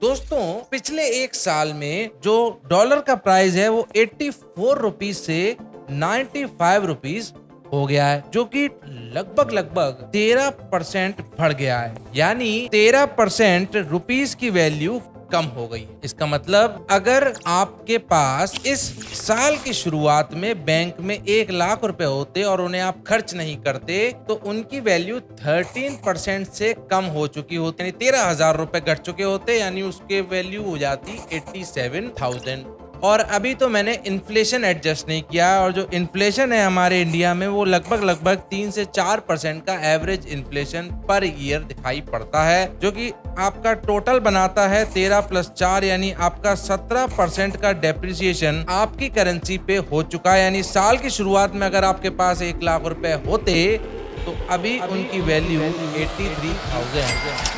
दोस्तों पिछले एक साल में जो डॉलर का प्राइस है वो 84 रुपीज से 95 रुपीज हो गया है, जो कि लगभग 13% बढ़ गया है। यानी 13% रुपीस की वैल्यू कम हो गई है। इसका मतलब अगर आपके पास इस साल की शुरुआत में बैंक में 1 लाख रुपए होते और उन्हें आप खर्च नहीं करते तो उनकी वैल्यू 13% से कम हो चुकी होती, यानी 13,000 रुपए घट चुके होते, यानी उसके वैल्यू हो जाती 87,000। और अभी तो मैंने इन्फ्लेशन एडजस्ट नहीं किया, और जो इन्फ्लेशन है हमारे इंडिया में वो लगभग 3 से 4% का एवरेज इन्फ्लेशन पर ईयर दिखाई पड़ता है, जो कि आपका टोटल बनाता है 13 + 4 यानी आपका 17% का डेप्रिसिएशन आपकी करेंसी पे हो चुका है। यानी साल की शुरुआत में अगर आपके पास 1 लाख रुपए होते तो अभी उनकी वैल्यू 83,000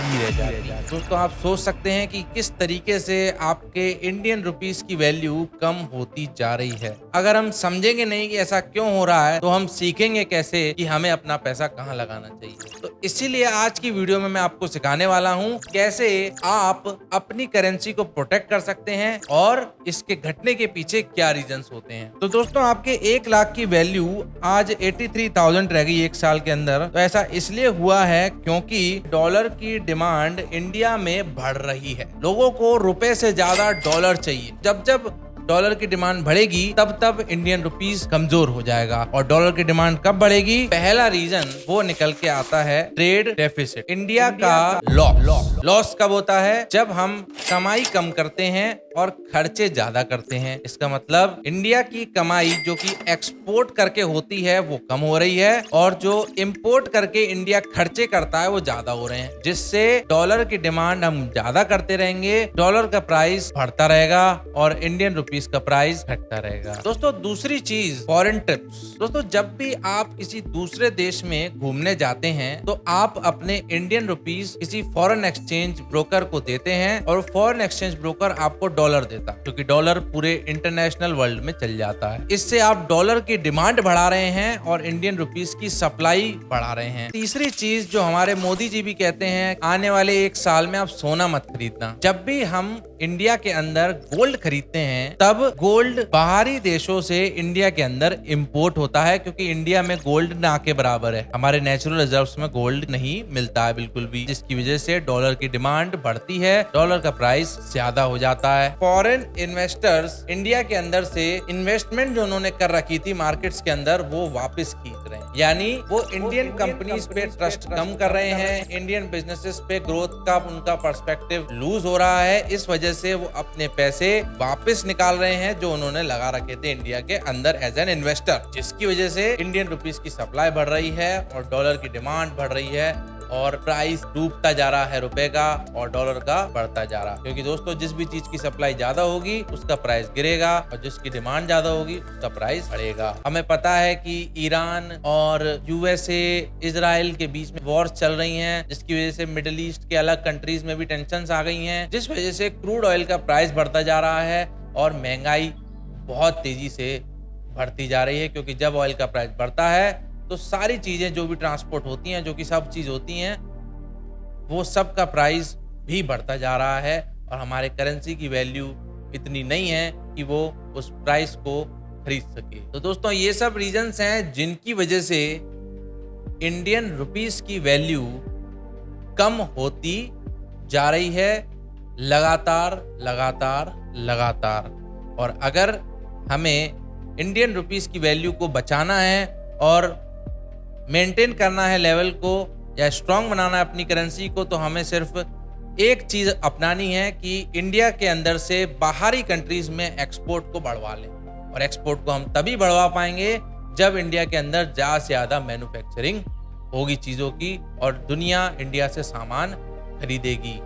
ही रह जाती है। दोस्तों आप सोच सकते हैं कि किस तरीके से आपके इंडियन रुपीस की वैल्यू कम होती जा रही है। अगर हम समझेंगे नहीं कि ऐसा क्यों हो रहा है तो हम सीखेंगे कैसे कि हमें अपना पैसा कहाँ लगाना चाहिए। तो इसीलिए आज की वीडियो में मैं आपको सिखाने वाला हूँ कैसे आप अपनी करेंसी को प्रोटेक्ट कर सकते हैं और इसके घटने के पीछे क्या रीजंस होते हैं। तो दोस्तों आपके 1 लाख की वैल्यू आज 83,000 रह गई एक साल के अंदर। तो ऐसा इसलिए हुआ है क्योंकि डॉलर की डिमांड इंडिया में बढ़ रही है। लोगों को रुपए से ज्यादा डॉलर चाहिए। जब डॉलर की डिमांड बढ़ेगी तब इंडियन रुपीस कमजोर हो जाएगा। और डॉलर की डिमांड कब बढ़ेगी? पहला रीजन वो निकल के आता है ट्रेड डेफिसिट। इंडिया का लॉस कब होता है? जब हम कमाई कम करते हैं और खर्चे ज्यादा करते हैं। इसका मतलब इंडिया की कमाई जो कि एक्सपोर्ट करके होती है वो कम हो रही है, और जो इंपोर्ट करके इंडिया खर्चे करता है वो ज्यादा हो रहे हैं, जिससे डॉलर की डिमांड हम ज्यादा करते रहेंगे, डॉलर का प्राइस बढ़ता रहेगा और इंडियन रुपीस का प्राइस घटता रहेगा। दोस्तों दूसरी चीज फॉरेन ट्रिप्स। दोस्तों जब भी आप किसी दूसरे देश में घूमने जाते हैं तो आप अपने इंडियन रुपीस किसी फॉरेन एक्सचेंज ब्रोकर को देते हैं, और फॉरेन एक्सचेंज ब्रोकर आपको डॉलर देता है, क्योंकि डॉलर पूरे इंटरनेशनल वर्ल्ड में चल जाता है। इससे आप डॉलर की डिमांड बढ़ा रहे हैं और इंडियन रुपीस की सप्लाई बढ़ा रहे हैं। तीसरी चीज जो हमारे मोदी जी भी कहते हैं, आने वाले एक साल में आप सोना मत खरीदना। जब भी हम इंडिया के अंदर गोल्ड खरीदते हैं तब गोल्ड बाहरी देशों से इंडिया के अंदर इंपोर्ट होता है, क्योंकि इंडिया में गोल्ड ना के बराबर है। हमारे नेचुरल रिजर्व्स में गोल्ड नहीं मिलता है बिल्कुल भी, जिसकी वजह से डॉलर की डिमांड बढ़ती है, डॉलर का प्राइस ज्यादा हो जाता है। फॉरेन इन्वेस्टर्स इंडिया के अंदर से इन्वेस्टमेंट जो उन्होंने कर रखी थी मार्केट्स के अंदर वो वापस खींच रहे हैं, यानी वो इंडियन कंपनीज पे ट्रस्ट कम कर रहे हैं। इंडियन बिजनेसेस पे ग्रोथ का उनका पर्सपेक्टिव लूज हो रहा है। इस वजह से वो अपने पैसे वापस निकाल रहे हैं जो उन्होंने लगा रखे थे इंडिया के अंदर एज एन इन्वेस्टर, जिसकी वजह से इंडियन रुपीस की सप्लाई बढ़ रही है और डॉलर की डिमांड बढ़ रही है, और प्राइस डूबता जा रहा है रुपए का और डॉलर का बढ़ता जा रहा है। क्योंकि दोस्तों जिस भी चीज की सप्लाई ज्यादा होगी उसका प्राइस गिरेगा, और जिसकी डिमांड ज्यादा होगी उसका प्राइस बढ़ेगा। हमें पता है कि ईरान और यूएसए इजराइल के बीच में वॉर्स चल रही हैं, जिसकी वजह से मिडिल ईस्ट के अलग कंट्रीज में भी टेंशंस आ गई हैं, जिस वजह से क्रूड ऑयल का प्राइस बढ़ता जा रहा है और महंगाई बहुत तेजी से बढ़ती जा रही है। क्योंकि जब ऑयल का प्राइस बढ़ता है तो सारी चीजें जो भी ट्रांसपोर्ट होती हैं, जो कि सब चीज होती हैं, वो सब का प्राइस भी बढ़ता जा रहा है, और हमारे करेंसी की वैल्यू इतनी नहीं है कि वो उस प्राइस को खरीद सके। तो दोस्तों ये सब रीजंस हैं जिनकी वजह से इंडियन रुपीस की वैल्यू कम होती जा रही है लगातार। और अगर हमें इंडियन रुपीस की वैल्यू को बचाना है और मेंटेन करना है लेवल को, या स्ट्रांग बनाना है अपनी करेंसी को, तो हमें सिर्फ एक चीज अपनानी है कि इंडिया के अंदर से बाहरी कंट्रीज में एक्सपोर्ट को बढ़वा लें। और एक्सपोर्ट को हम तभी बढ़वा पाएंगे जब इंडिया के अंदर ज्यादा से ज्यादा मैन्युफैक्चरिंग होगी चीजों की, और दुनिया इंडिया से सामान खरीदेगी।